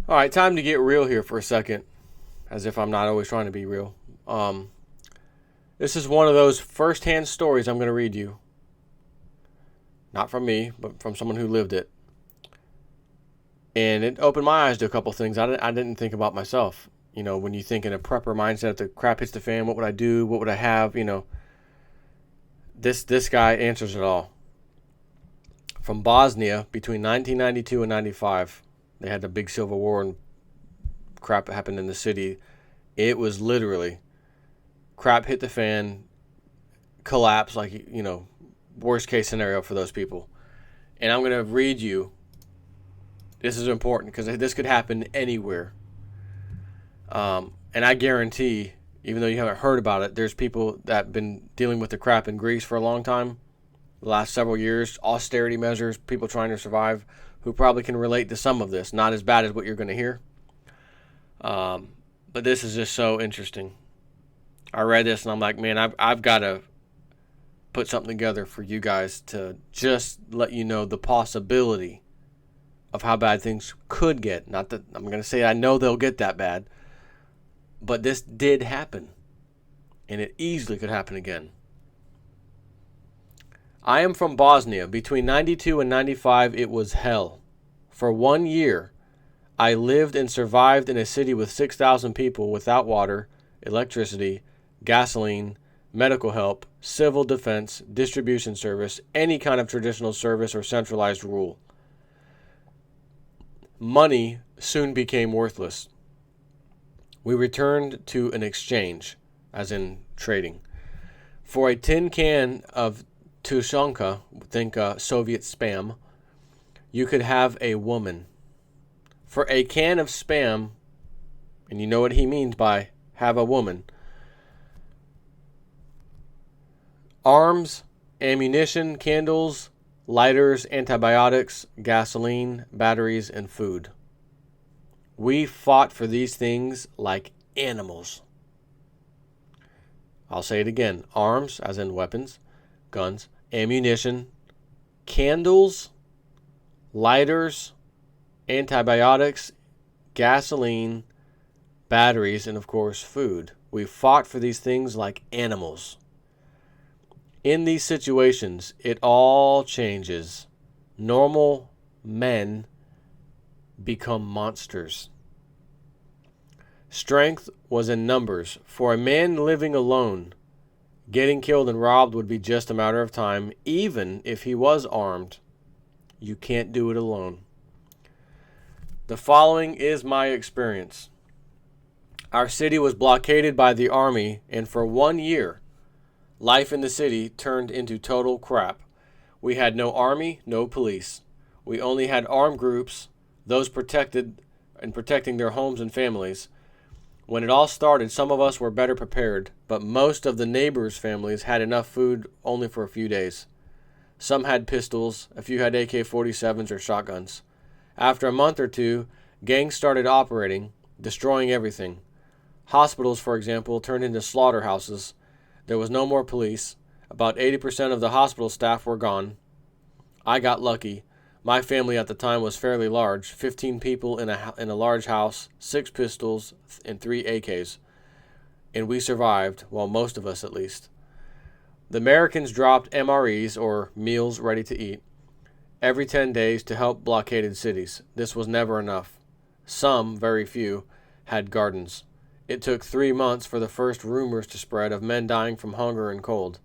All right, time to get real here for a second, as if I'm not always trying to be real. This is one of those first-hand stories I'm going to read you. Not from me, but from someone who lived it. And it opened my eyes to a couple things I didn't think about myself. You know, when you think in a prepper mindset, if the crap hits the fan, what would I do? What would I have? You know, this guy answers it all. From Bosnia, between 1992 and 95, they had the big civil war and crap happened in the city. It was literally crap hit the fan, collapse, like, you know, worst case scenario for those people. And I'm going to read you. This is important because this could happen anywhere. And I guarantee, even though you haven't heard about it, there's people that have been dealing with the crap in Greece for a long time. The last several years, austerity measures, people trying to survive, who probably can relate to some of this. Not as bad as what you're going to hear. But this is just so interesting. I read this and I'm like, man, I've got to put something together for you guys to just let you know the possibility of how bad things could get. Not that I'm going to say I know they'll get that bad, but this did happen, and it easily could happen again. I am from Bosnia. Between 92 and 95, it was hell. For 1 year, I lived and survived in a city with 6,000 people without water, electricity, gasoline, medical help, civil defense, distribution service, any kind of traditional service or centralized rule. Money soon became worthless. We returned to an exchange, as in trading. For a tin can of Tushonka, think Soviet Spam, you could have a woman. For a can of Spam, and you know what he means by have a woman, arms, ammunition, candles, lighters, antibiotics, gasoline, batteries, and food. We fought for these things like animals. I'll say it again. Arms, as in weapons, guns, ammunition, candles, lighters, antibiotics, gasoline, batteries, and of course food. We fought for these things like animals. In these situations, it all changes. Normal men become monsters. Strength was in numbers. For a man living alone, getting killed and robbed would be just a matter of time, even if he was armed. You can't do it alone. The following is my experience. Our city was blockaded by the army, and for 1 year, life in the city turned into total crap. We had no army, no police. We only had armed groups, those protecting their homes and families. When it all started, some of us were better prepared, but most of the neighbors' families had enough food only for a few days. Some had pistols, a few had AK-47s or shotguns. After a month or two, gangs started operating, destroying everything. Hospitals, for example, turned into slaughterhouses. There was no more police. About 80% of the hospital staff were gone. I got lucky. My family at the time was fairly large, 15 people in a large house, 6 pistols, and 3 AKs. And we survived, well, most of us at least. The Americans dropped MREs, or meals ready to eat, every 10 days to help blockaded cities. This was never enough. Some, very few, had gardens. It took 3 months for the first rumors to spread of men dying from hunger and cold.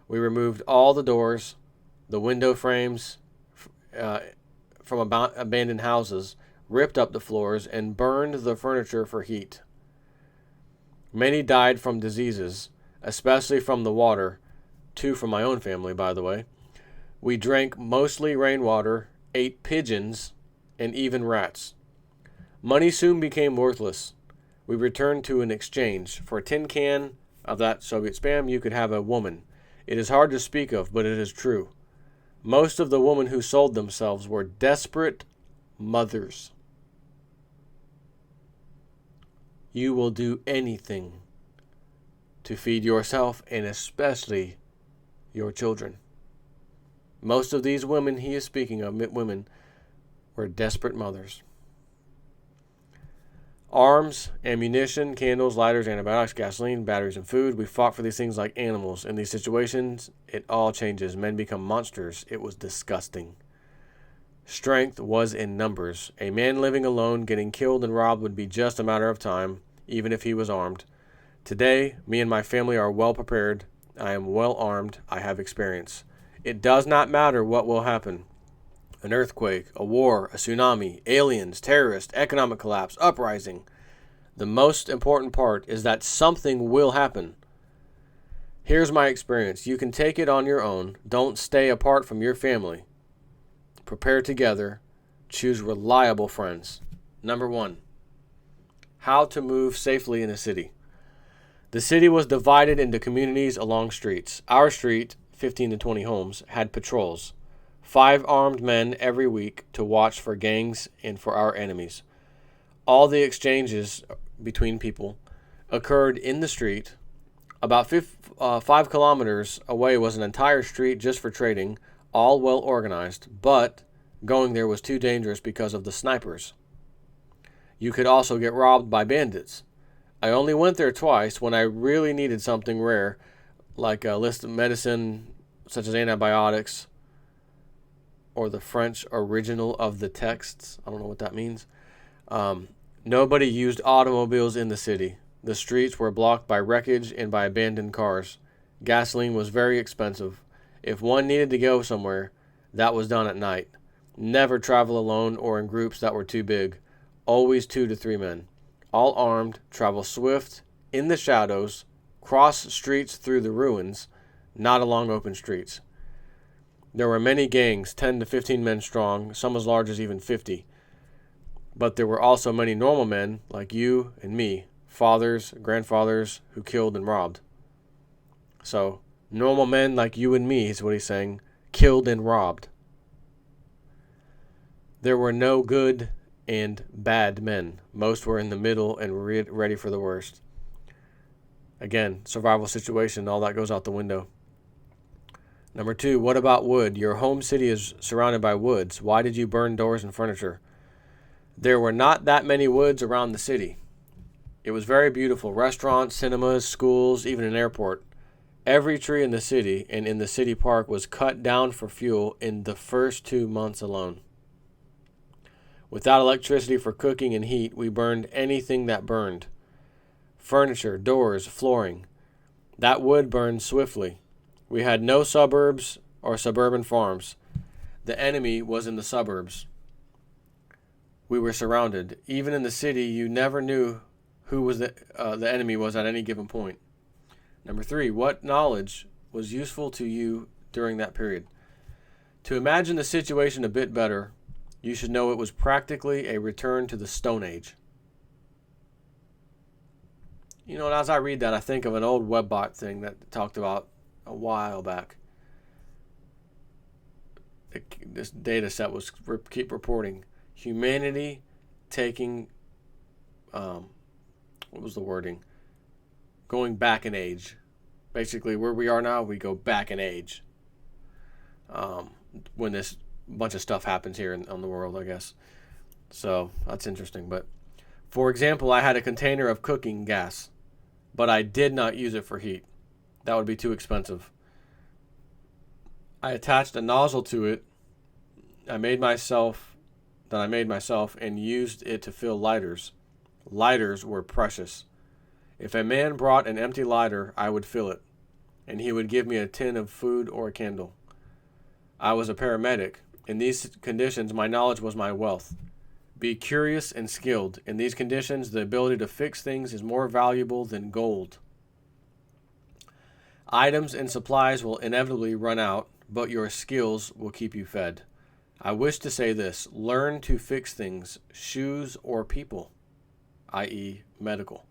We removed all the doors, the window frames from abandoned houses, ripped up the floors, and burned the furniture for heat. Many died from diseases, especially from the water. 2 from my own family, by the way. We drank mostly rainwater, ate pigeons, and even rats. Money soon became worthless. We returned to an exchange. For a tin can of that Soviet Spam, you could have a woman. It is hard to speak of, but it is true. Most of the women who sold themselves were desperate mothers. You will do anything to feed yourself and especially your children. Most of these women he is speaking of, women, were desperate mothers. Arms, ammunition, candles, lighters, antibiotics, gasoline, batteries, and food. We fought for these things like animals. In these situations, it all changes. Men become monsters. It was disgusting. Strength was in numbers. A man living alone, getting killed and robbed would be just a matter of time, even if he was armed. Today, me and my family are well prepared. I am well armed. I have experience. It does not matter what will happen. An earthquake, a war, a tsunami, aliens, terrorists, economic collapse, uprising. The most important part is that something will happen. Here's my experience. You can take it on your own. Don't stay apart from your family. Prepare together. Choose reliable friends. Number 1, how to move safely in a city. The city was divided into communities along streets. Our street, 15 to 20 homes, had patrols. 5 armed men every week to watch for gangs and for our enemies. All the exchanges between people occurred in the street. About 5 kilometers away was an entire street just for trading, all well organized, but going there was too dangerous because of the snipers. You could also get robbed by bandits. I only went there twice when I really needed something rare, like a list of medicine such as antibiotics, or the French original of the texts. I don't know what that means. Nobody used automobiles in the city. The streets were blocked by wreckage and by abandoned cars. Gasoline was very expensive. If one needed to go somewhere, that was done at night. Never travel alone or in groups that were too big. Always 2 to 3 men. All armed, travel swift, in the shadows, cross streets through the ruins, not along open streets. There were many gangs, 10 to 15 men strong, some as large as even 50. But there were also many normal men, like you and me, fathers, grandfathers, who killed and robbed. So, normal men like you and me is what he's saying, killed and robbed. There were no good and bad men. Most were in the middle and ready for the worst. Again, survival situation, all that goes out the window. Number 2, what about wood? Your home city is surrounded by woods. Why did you burn doors and furniture? There were not that many woods around the city. It was very beautiful. Restaurants, cinemas, schools, even an airport. Every tree in the city and in the city park was cut down for fuel in the first 2 months alone. Without electricity for cooking and heat, we burned anything that burned. Furniture, doors, flooring. That wood burned swiftly. We had no suburbs or suburban farms. The enemy was in the suburbs. We were surrounded. Even in the city, you never knew who was the enemy was at any given point. Number 3, what knowledge was useful to you during that period? To imagine the situation a bit better, you should know it was practically a return to the Stone Age. You know, and as I read that, I think of an old Webbot thing that talked about a while back. This data set was keep reporting humanity taking, what was the wording? Going back in age. Basically, where we are now, we go back in age. When this bunch of stuff happens here on the world, I guess. So that's interesting. But for example, I had a container of cooking gas, but I did not use it for heat. That would be too expensive. I attached a nozzle to it. I made myself and used it to fill lighters. Lighters were precious. If a man brought an empty lighter, I would fill it, and he would give me a tin of food or a candle. I was a paramedic. In these conditions, my knowledge was my wealth. Be curious and skilled. In these conditions, the ability to fix things is more valuable than gold. Items and supplies will inevitably run out, but your skills will keep you fed. I wish to say this: learn to fix things, shoes or people, i.e. medical.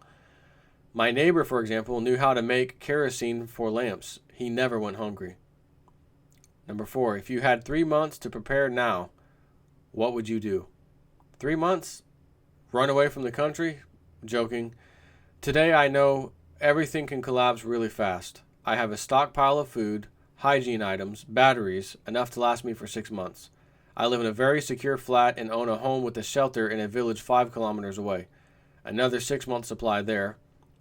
My neighbor, for example, knew how to make kerosene for lamps. He never went hungry. Number 4, if you had 3 months to prepare now, what would you do? 3 months? Run away from the country? Joking. Today I know everything can collapse really fast. I have a stockpile of food, hygiene items, batteries, enough to last me for 6 months. I live in a very secure flat and own a home with a shelter in a village 5 kilometers away. Another 6-month supply there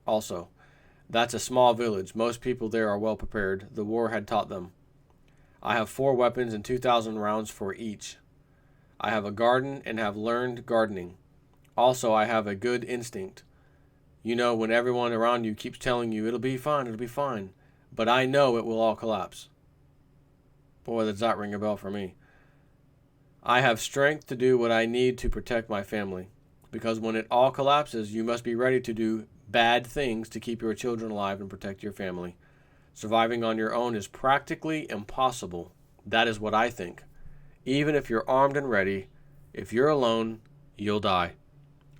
also. That's a small village. Most people there are well prepared. The war had taught them. I have 4 weapons and 2,000 rounds for each. I have a garden and have learned gardening. Also, I have a good instinct. You know, when everyone around you keeps telling you, it'll be fine. But I know it will all collapse. Boy, does that ring a bell for me. I have strength to do what I need to protect my family. Because when it all collapses, you must be ready to do bad things to keep your children alive and protect your family. Surviving on your own is practically impossible. That is what I think. Even if you're armed and ready, if you're alone, you'll die.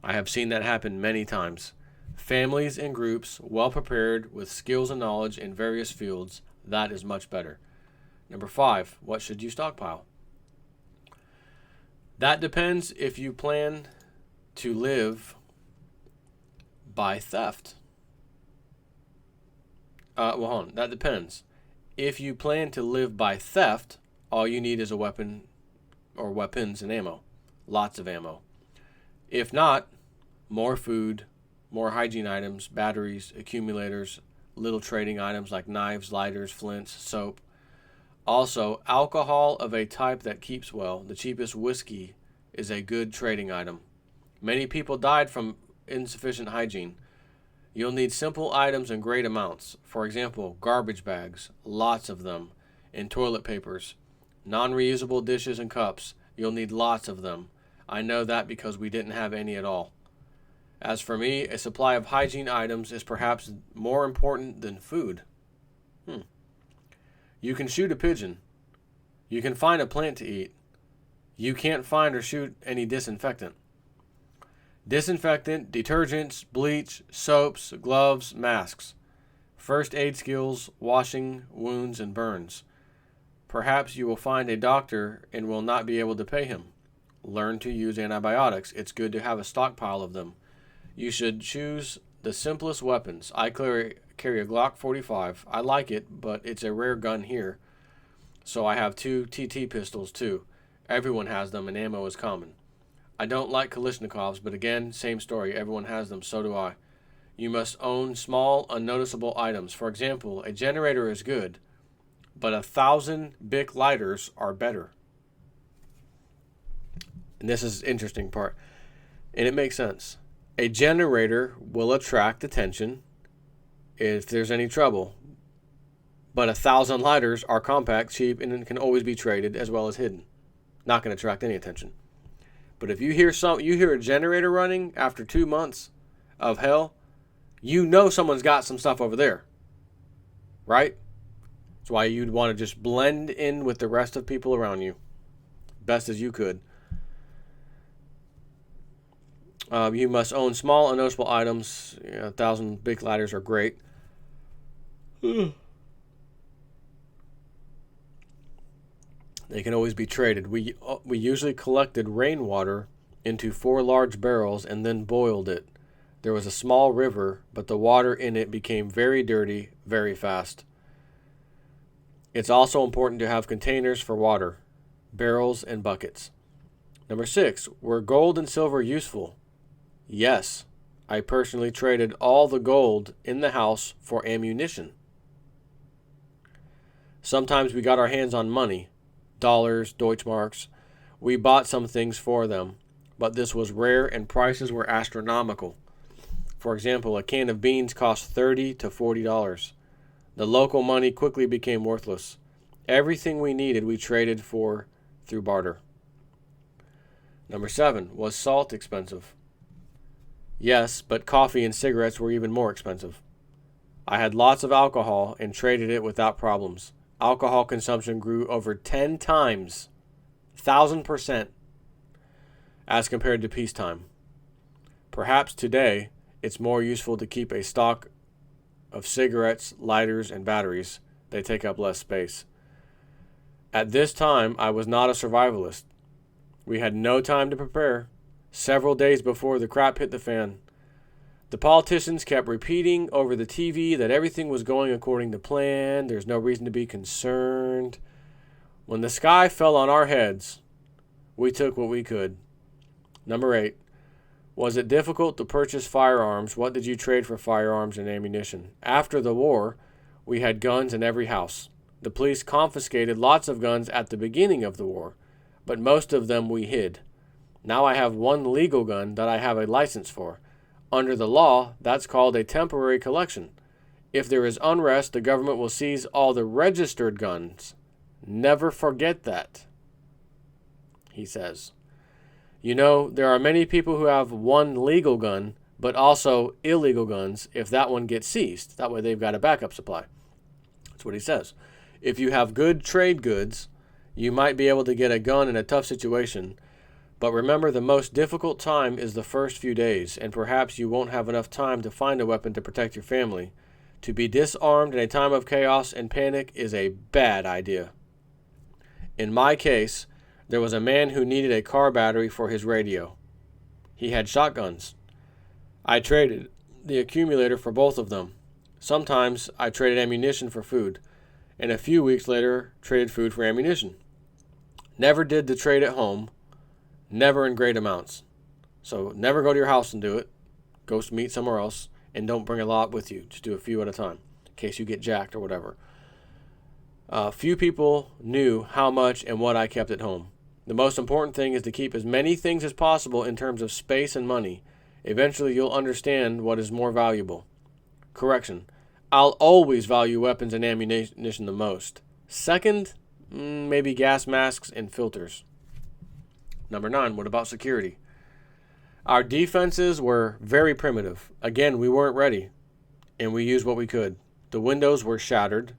I have seen that happen many times. Families and groups well prepared with skills and knowledge in various fields, that is much better. Number 5, what should you stockpile? That depends if you plan to live by theft. Hold on. That depends. If you plan to live by theft, all you need is a weapon or weapons and ammo. Lots of ammo. If not, more food, more hygiene items, batteries, accumulators, little trading items like knives, lighters, flints, soap. Also, alcohol of a type that keeps well. The cheapest whiskey is a good trading item. Many people died from insufficient hygiene. You'll need simple items in great amounts. For example, garbage bags, lots of them, and toilet papers. Non-reusable dishes and cups, you'll need lots of them. I know that because we didn't have any at all. As for me, a supply of hygiene items is perhaps more important than food. You can shoot a pigeon. You can find a plant to eat. You can't find or shoot any disinfectant. Disinfectant, detergents, bleach, soaps, gloves, masks. First aid skills, washing wounds and burns. Perhaps you will find a doctor and will not be able to pay him. Learn to use antibiotics. It's good to have a stockpile of them. You should choose the simplest weapons. I carry a Glock 45. I like it, but it's a rare gun here. So I have 2 TT pistols too. Everyone has them and ammo is common. I don't like Kalashnikovs, but again, same story. Everyone has them, so do I. You must own small, unnoticeable items. For example, a generator is good, but 1,000 Bic lighters are better. And this is the interesting part. And it makes sense. A generator will attract attention if there's any trouble. But 1,000 lighters are compact, cheap, and can always be traded as well as hidden. Not going to attract any attention. But if you hear a generator running after 2 months of hell, you know someone's got some stuff over there. Right? That's why you'd want to just blend in with the rest of people around you. Best as you could. You must own small, unnoticeable items. 1,000 big ladders are great. They can always be traded. We usually collected rainwater into 4 large barrels and then boiled it. There was a small river, but the water in it became very dirty very fast. It's also important to have containers for water, barrels, and buckets. Number 6, were gold and silver useful? Yes. I personally traded all the gold in the house for ammunition. Sometimes we got our hands on money, dollars, Deutschmarks. We bought some things for them, but this was rare and prices were astronomical. For example, a can of beans cost $30 to $40. The local money quickly became worthless. Everything we needed we traded for through barter. Number 7, was salt expensive? Yes, but coffee and cigarettes were even more expensive. I had lots of alcohol and traded it without problems. Alcohol consumption grew over 10 times, 1,000%, as compared to peacetime. Perhaps today, it's more useful to keep a stock of cigarettes, lighters, and batteries. They take up less space. At this time, I was not a survivalist. We had no time to prepare. Several days before the crap hit the fan, the politicians kept repeating over the TV that everything was going according to plan. There's no reason to be concerned. When the sky fell on our heads, we took what we could. Number 8, Was it difficult to purchase firearms? What did you trade for firearms and ammunition? After the war, we had guns in every house. The police confiscated lots of guns at the beginning of the war, but most of them we hid. Now I have one legal gun that I have a license for. Under the law, that's called a temporary collection. If there is unrest, the government will seize all the registered guns. Never forget that, he says. You know, there are many people who have one legal gun, but also illegal guns if that one gets seized. That way they've got a backup supply. That's what he says. If you have good trade goods, you might be able to get a gun in a tough situation. But remember, the most difficult time is the first few days, and perhaps you won't have enough time to find a weapon to protect your family. To be disarmed in a time of chaos and panic is a bad idea. In my case, there was a man who needed a car battery for his radio. He had shotguns. I traded the accumulator for both of them. Sometimes I traded ammunition for food, and a few weeks later traded food for ammunition. Never did the trade at home, never in great amounts. So never go to your house and do it. Go meet somewhere else, and don't bring a lot with you. Just do a few at a time, in case you get jacked or whatever. Few people knew how much and what I kept at home. The most important thing is to keep as many things as possible in terms of space and money. Eventually you'll understand what is more valuable. Correction. I'll always value weapons and ammunition the most. Second, maybe gas masks and filters. Number 9, what about security? Our defenses were very primitive. Again, we weren't ready, and we used what we could. The windows were shattered,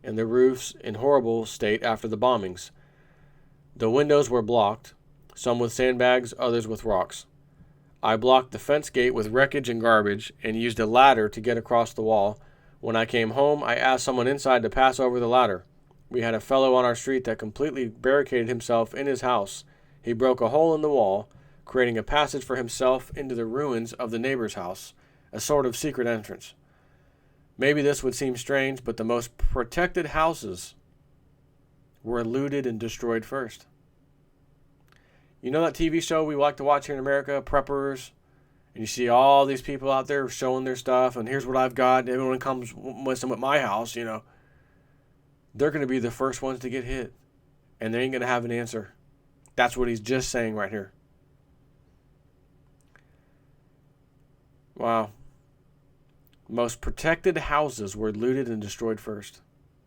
and the roofs in horrible state after the bombings. The windows were blocked, some with sandbags, others with rocks. I blocked the fence gate with wreckage and garbage and used a ladder to get across the wall. When I came home, I asked someone inside to pass over the ladder. We had a fellow on our street that completely barricaded himself in his house. He broke a hole in the wall, creating a passage for himself into the ruins of the neighbor's house, a sort of secret entrance. Maybe this would seem strange, but the most protected houses were looted and destroyed first. You know that TV show we like to watch here in America, Preppers? And you see all these people out there showing their stuff, and here's what I've got. Everyone comes messing with my house, you know. They're going to be the first ones to get hit, and they ain't going to have an answer. That's what he's just saying right here. Wow. Most protected houses were looted and destroyed first.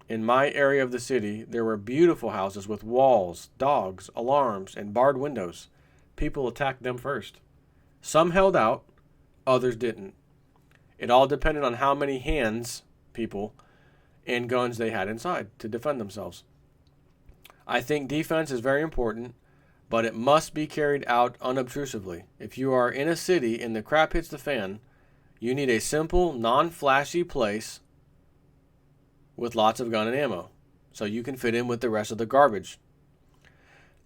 In my area of the city, there were beautiful houses with walls, dogs, alarms, and barred windows. People attacked them first. Some held out, others didn't. It all depended on how many hands, people, and guns they had inside to defend themselves. I think defense is very important, but it must be carried out unobtrusively. If you are in a city and the crap hits the fan, you need a simple, non-flashy place with lots of gun and ammo, so you can fit in with the rest of the garbage.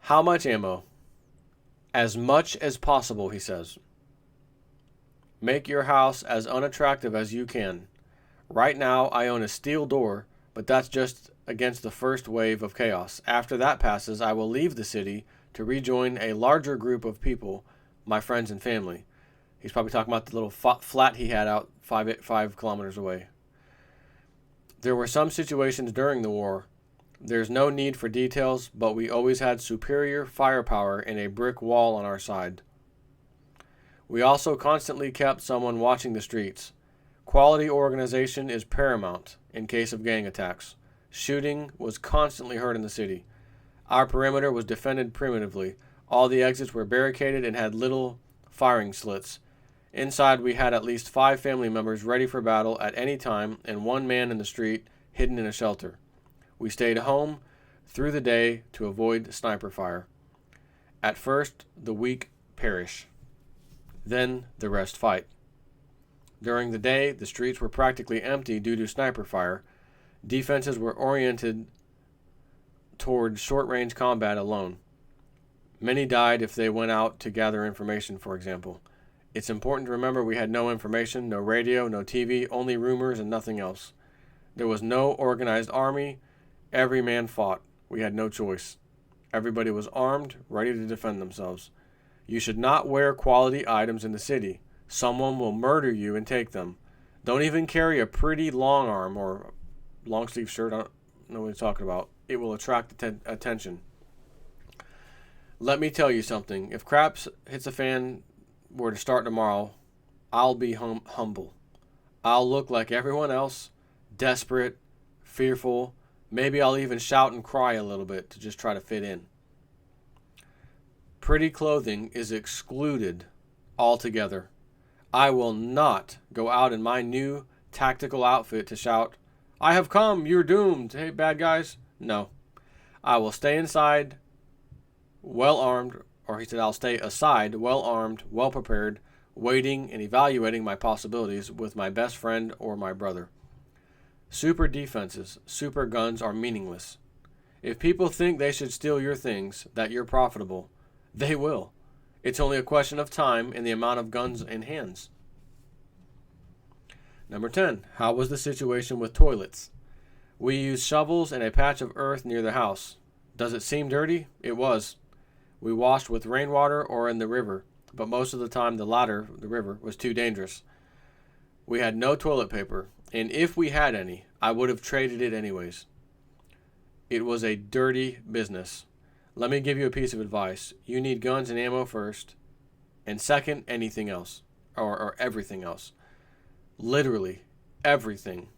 How much ammo? As much as possible, he says. Make your house as unattractive as you can. Right now, I own a steel door, but that's just against the first wave of chaos. After that passes, I will leave the city to rejoin a larger group of people, my friends and family. He's probably talking about the little flat he had out 5 kilometers away. There were some situations during the war. There's no need for details, but we always had superior firepower and a brick wall on our side. We also constantly kept someone watching the streets. Quality organization is paramount in case of gang attacks. Shooting was constantly heard in the city. Our perimeter was defended primitively. All the exits were barricaded and had little firing slits. Inside we had at least 5 family members ready for battle at any time and 1 man in the street hidden in a shelter. We stayed home through the day to avoid sniper fire. At first, the weak perish. Then the rest fight. During the day, the streets were practically empty due to sniper fire. Defenses were oriented toward short-range combat alone. Many died if they went out to gather information, for example. It's important to remember we had no information, no radio, no TV, only rumors and nothing else. There was no organized army. Every man fought. We had no choice. Everybody was armed, ready to defend themselves. You should not wear quality items in the city. Someone will murder you and take them. Don't even carry a pretty long arm or long sleeve shirt. I don't know what he's talking about. It will attract attention. Let me tell you something. If crap hits the fan were to start tomorrow, I'll be humble. I'll look like everyone else, desperate, fearful. Maybe I'll even shout and cry a little bit to just try to fit in. Pretty clothing is excluded altogether. I will not go out in my new tactical outfit to shout, "I have come, you're doomed, hey bad guys." No. I will stay inside, well armed, or he said I'll stay aside, well armed, well prepared, waiting and evaluating my possibilities with my best friend or my brother. Super defenses, super guns are meaningless. If people think they should steal your things, that you're profitable, they will. It's only a question of time and the amount of guns in hands. Number 10. How was the situation with toilets? We used shovels and a patch of earth near the house. Does it seem dirty? It was. We washed with rainwater or in the river, but most of the time the latter, the river, was too dangerous. We had no toilet paper, and if we had any, I would have traded it anyways. It was a dirty business. Let me give you a piece of advice. You need guns and ammo first, and second, anything else, or everything else. Literally, everything.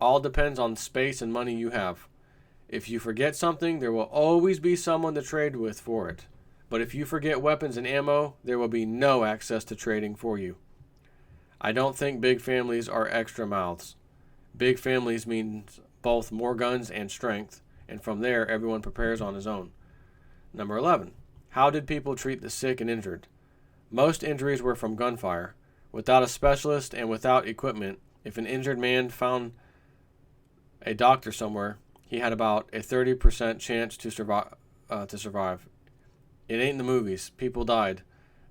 All depends on space and money you have. If you forget something, there will always be someone to trade with for it. But if you forget weapons and ammo, there will be no access to trading for you. I don't think big families are extra mouths. Big families means both more guns and strength, and from there, everyone prepares on his own. Number 11. How did people treat the sick and injured? Most injuries were from gunfire. Without a specialist and without equipment, if an injured man found a doctor somewhere, he had about a 30% chance to survive. It ain't in the movies. People died.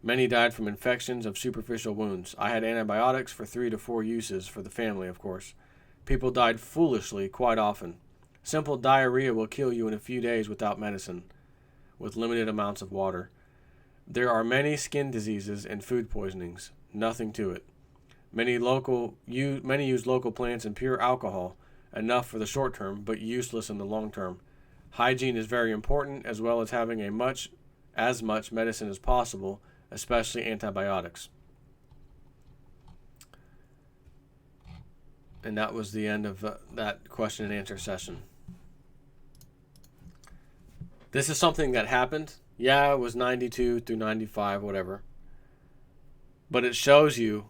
Many died from infections of superficial wounds. I had antibiotics for 3 to 4 uses for the family, of course. People died foolishly quite often. Simple diarrhea will kill you in a few days without medicine, with limited amounts of water. There are many skin diseases and food poisonings. Nothing to it. Many use local plants and pure alcohol, enough for the short term, but useless in the long term. Hygiene is very important, as well as having as much medicine as possible, especially antibiotics. And that was the end of that question and answer session. This is something that happened. Yeah, it was 92 through 95, whatever. But it shows you,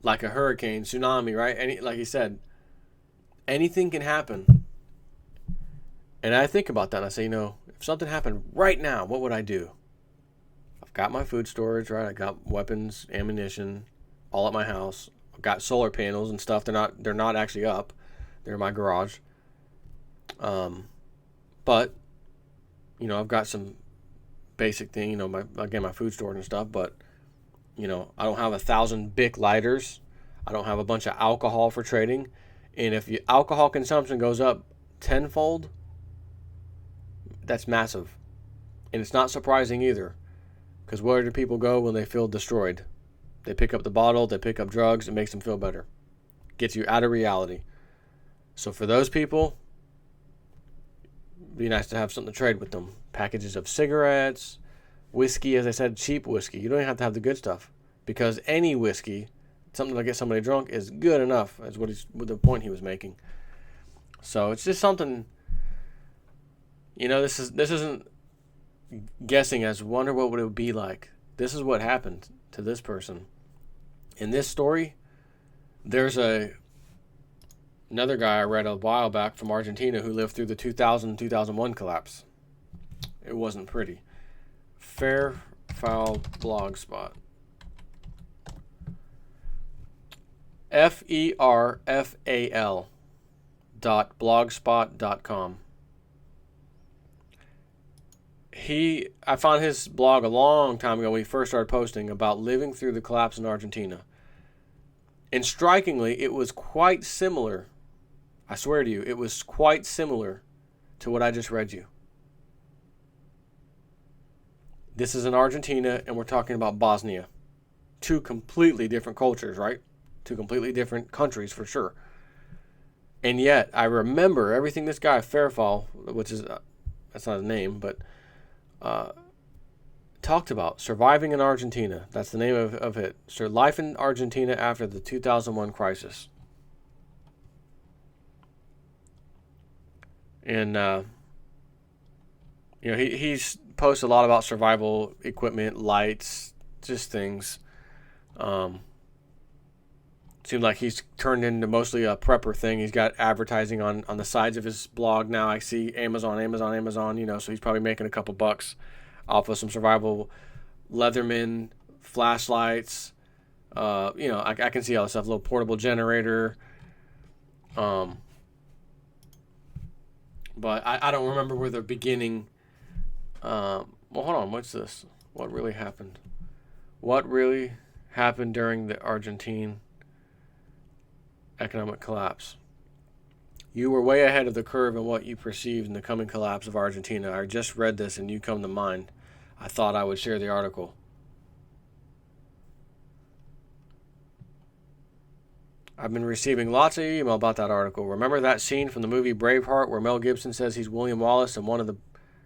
like a hurricane, tsunami, right? Like he said, anything can happen. And I think about that and I say, if something happened right now, what would I do? I've got my food storage, right? I got weapons, ammunition, all at my house. I've got solar panels and stuff. They're not actually up. They're in my garage. But I've got some basic thing, my food storage and stuff, but I don't have 1,000 Bic lighters. I don't have a bunch of alcohol for trading. And if your alcohol consumption goes up tenfold, that's massive. And it's not surprising either, because where do people go when they feel destroyed? They pick up the bottle, they pick up drugs, it makes them feel better. Gets you out of reality. So for those people, it'd be nice to have something to trade with them. Packages of cigarettes, whiskey, as I said, cheap whiskey. You don't even have to have the good stuff, because any whiskey, something to get somebody drunk, is good enough, is what the point he was making. So it's just something, this isn't guessing as wonder what would it be like. This is what happened to this person. In this story, there's another guy I read a while back from Argentina who lived through the 2000-2001 collapse. It wasn't pretty. Fair Foul Blogspot. ferfal.blogspot.com. I found his blog a long time ago when he first started posting about living through the collapse in Argentina. And strikingly, it was quite similar. I swear to you, it was quite similar to what I just read you. This is in Argentina, and we're talking about Bosnia. Two completely different cultures, right? Two completely different countries for sure. And yet, I remember everything this guy Fairfall, which is that's not his name, but talked about surviving in Argentina. That's the name of it. So, life in Argentina after the 2001 crisis. And he's posted a lot about survival equipment, lights, just things. Seems like he's turned into mostly a prepper thing. He's got advertising on the sides of his blog now. I see Amazon, so he's probably making a couple bucks off of some survival Leatherman flashlights. I can see all this stuff. A little portable generator. But I don't remember where the beginning. Well, hold on. What's this? What really happened? What really happened during the Argentine economic collapse? You were way ahead of the curve in what you perceived in the coming collapse of Argentina. I just read this and you come to mind. I thought I would share the article. I've been receiving lots of email about that article. Remember that scene from the movie Braveheart where Mel Gibson says he's William Wallace and one of the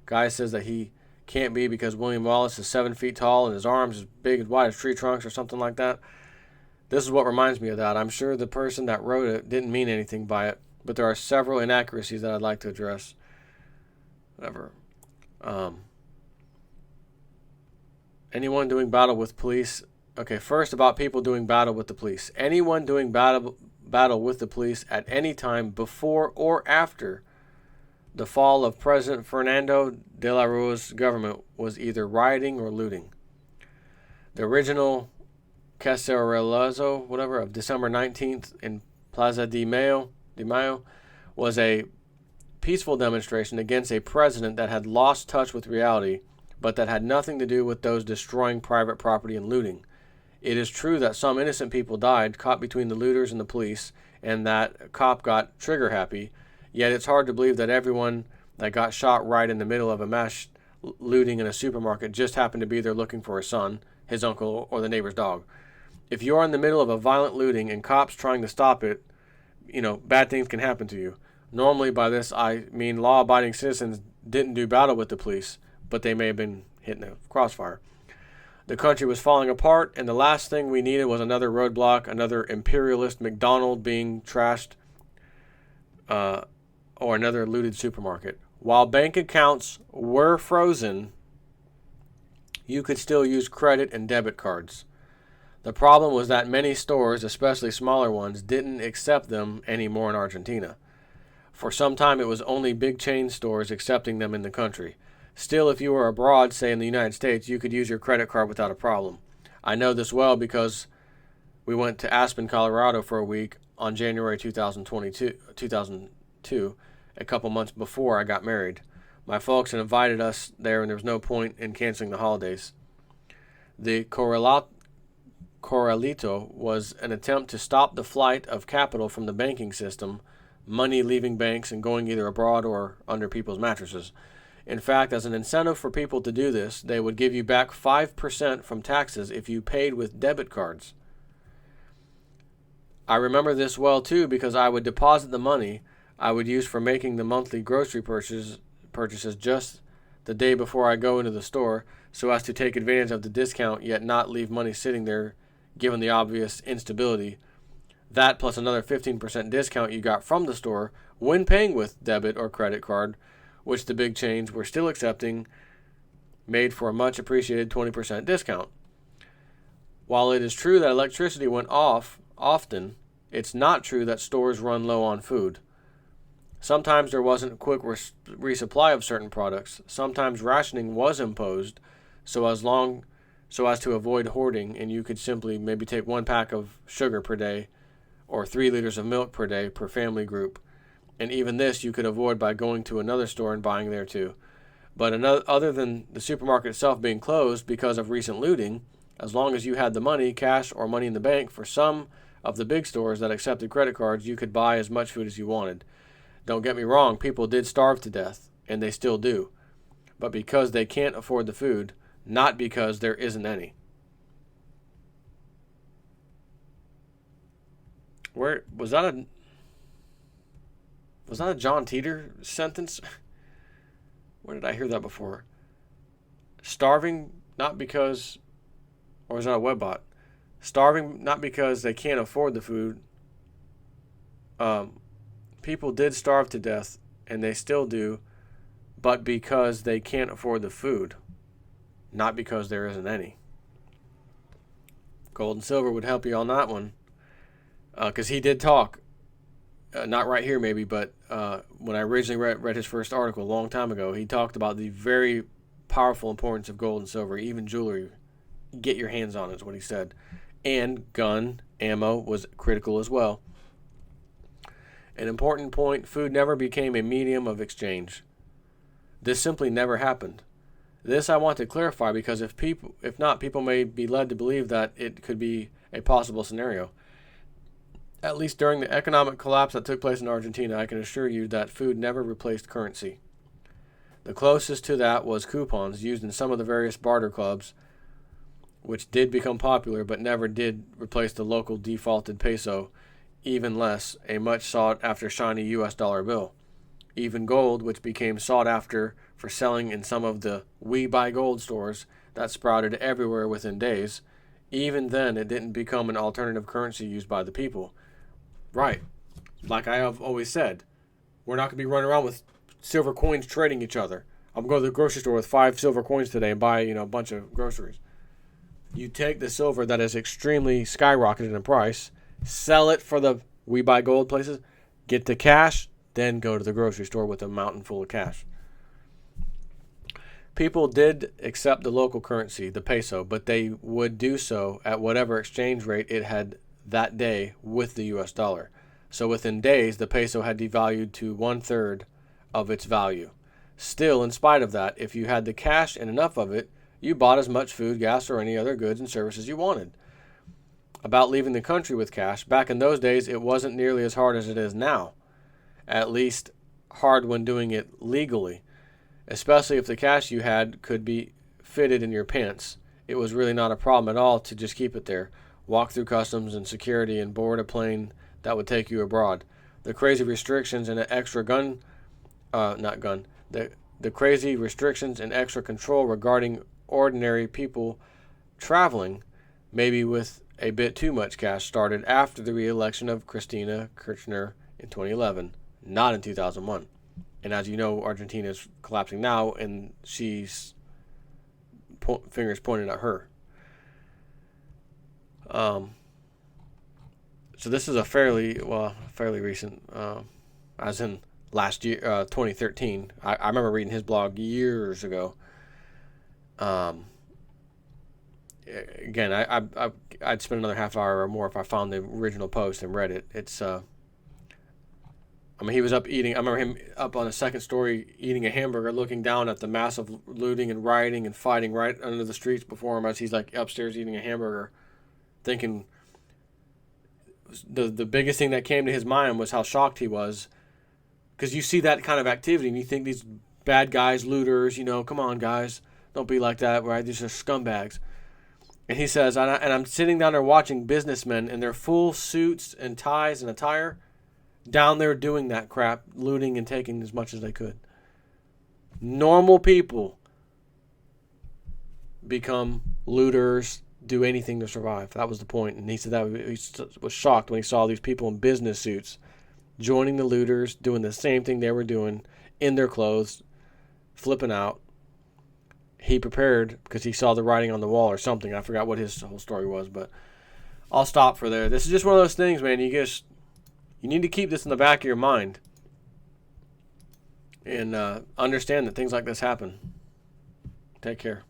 guys says that he can't be because William Wallace is 7 feet tall and his arms as big as wide as tree trunks or something like that? This is what reminds me of that. I'm sure the person that wrote it didn't mean anything by it, but there are several inaccuracies that I'd like to address. Whatever. Anyone doing battle with police? Okay, first about people doing battle with the police. Anyone doing battle with the police at any time before or after the fall of President Fernando de la Rua's government was either rioting or looting. The original Cacerolazo, of December 19th in Plaza de Mayo was a peaceful demonstration against a president that had lost touch with reality, but that had nothing to do with those destroying private property and looting. It is true that some innocent people died caught between the looters and the police, and that a cop got trigger happy, yet it's hard to believe that everyone that got shot right in the middle of a mass looting in a supermarket just happened to be there looking for his son, his uncle, or the neighbor's dog. If you are in the middle of a violent looting and cops trying to stop it, bad things can happen to you. Normally by this I mean law-abiding citizens didn't do battle with the police, but they may have been hit in a crossfire. The country was falling apart, and the last thing we needed was another roadblock, another imperialist McDonald being trashed, or another looted supermarket. While bank accounts were frozen, you could still use credit and debit cards. The problem was that many stores, especially smaller ones, didn't accept them anymore in Argentina. For some time, it was only big chain stores accepting them in the country. Still, if you were abroad, say in the United States, you could use your credit card without a problem. I know this well because we went to Aspen, Colorado for a week on January 2002, a couple months before I got married. My folks had invited us there, and there was no point in canceling the holidays. The Corralito was an attempt to stop the flight of capital from the banking system, money leaving banks and going either abroad or under people's mattresses. In fact, as an incentive for people to do this, they would give you back 5% from taxes if you paid with debit cards. I remember this well too because I would deposit the money I would use for making the monthly grocery purchases just the day before I go into the store so as to take advantage of the discount yet not leave money sitting there given the obvious instability. That plus another 15% discount you got from the store when paying with debit or credit card, which the big chains were still accepting, made for a much appreciated 20% discount. While it is true that electricity went off often, it's not true that stores run low on food. Sometimes there wasn't a quick resupply of certain products. Sometimes rationing was imposed so as to avoid hoarding, and you could simply maybe take 1 pack of sugar per day or 3 liters of milk per day per family group. And even this you could avoid by going to another store and buying there too. But other than the supermarket itself being closed because of recent looting, as long as you had the money, cash or money in the bank, for some of the big stores that accepted credit cards, you could buy as much food as you wanted. Don't get me wrong, people did starve to death, and they still do. But because they can't afford the food, not because there isn't any. Where was that a John Teeter sentence? Where did I hear that before? Starving not because, or is that a webbot? Starving not because they can't afford the food. People did starve to death, and they still do, but because they can't afford the food, not because there isn't any. Gold and Silver would help you on that one, because he did talk, not right here maybe, but when I originally read his first article a long time ago, he talked about the very powerful importance of gold and silver, even jewelry. Get your hands on it is what he said. And gun ammo was critical as well. An important point, food never became a medium of exchange. This simply never happened. This I want to clarify because if not, people may be led to believe that it could be a possible scenario. At least during the economic collapse that took place in Argentina, I can assure you that food never replaced currency. The closest to that was coupons used in some of the various barter clubs, which did become popular but never did replace the local defaulted peso, even less a much sought-after shiny US dollar bill. Even gold, which became sought after for selling in some of the We Buy Gold stores that sprouted everywhere within days, even then it didn't become an alternative currency used by the people. Right. Like I have always said, we're not going to be running around with silver coins trading each other. I'm going to the grocery store with 5 silver coins today and buy, a bunch of groceries. You take the silver that is extremely skyrocketed in price, sell it for the We Buy Gold places, get the cash, then go to the grocery store with a mountain full of cash. People did accept the local currency, the peso, but they would do so at whatever exchange rate it had that day with the US dollar. So within days, the peso had devalued to 1/3 of its value. Still, in spite of that, if you had the cash and enough of it, you bought as much food, gas, or any other goods and services you wanted. About leaving the country with cash, back in those days, it wasn't nearly as hard as it is now. At least hard when doing it legally, especially if the cash you had could be fitted in your pants. It was really not a problem at all to just keep it there, walk through customs and security and board a plane that would take you abroad. The crazy restrictions and the crazy restrictions and extra control regarding ordinary people traveling, maybe with a bit too much cash, started after the re-election of Christina Kirchner in 2011, not in 2001. And as you know, Argentina is collapsing now, and she's fingers pointed at her. So this is a fairly recent, as in last year, 2013. I remember reading his blog years ago. Again, I'd spend another half hour or more if I found the original post and read it. It's he was up eating. I remember him up on the second story eating a hamburger, looking down at the massive looting and rioting and fighting right under the streets before him as he's like upstairs eating a hamburger, thinking. The biggest thing that came to his mind was how shocked he was, because you see that kind of activity and you think these bad guys, looters, come on guys, don't be like that, right? These are scumbags. And he says, and I'm sitting down there watching businessmen in their full suits and ties and attire down there doing that crap, looting and taking as much as they could. Normal people become looters, do anything to survive. That was the point. And he said that he was shocked when he saw these people in business suits joining the looters, doing the same thing they were doing in their clothes, flipping out. He prepared because he saw the writing on the wall or something. I forgot what his whole story was, but I'll stop for there. This is just one of those things, man. You need to keep this in the back of your mind and understand that things like this happen. Take care.